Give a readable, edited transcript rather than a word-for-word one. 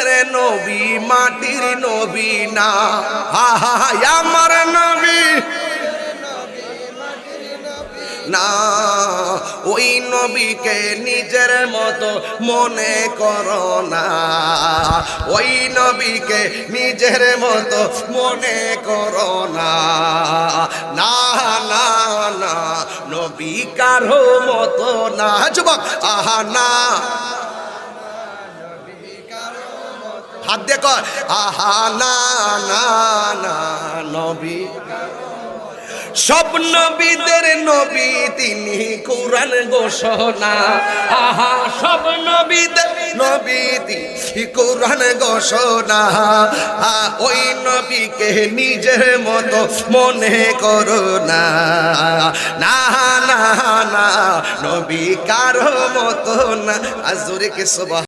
নবীদের নবী মাটির নবী না, আমার নবী না। ওই নবীকে নিজের মতো মনে করো না, ওই নবীকে নিজের মতো মনে করো না। না না না, নবী কারো মতো না। যুবক আহা না, হাত দেখো, আহা না না না, নবী সব নবীদের নবী তিনি, কুরআন ঘোষণা। আহা সব নবীদের নবী তিনি, কুরআন ঘোষণা। ওই নবীকে নিজের মতো মনে করো না। না না না, নবী কারো মতো না। আজরে কে সুবহান।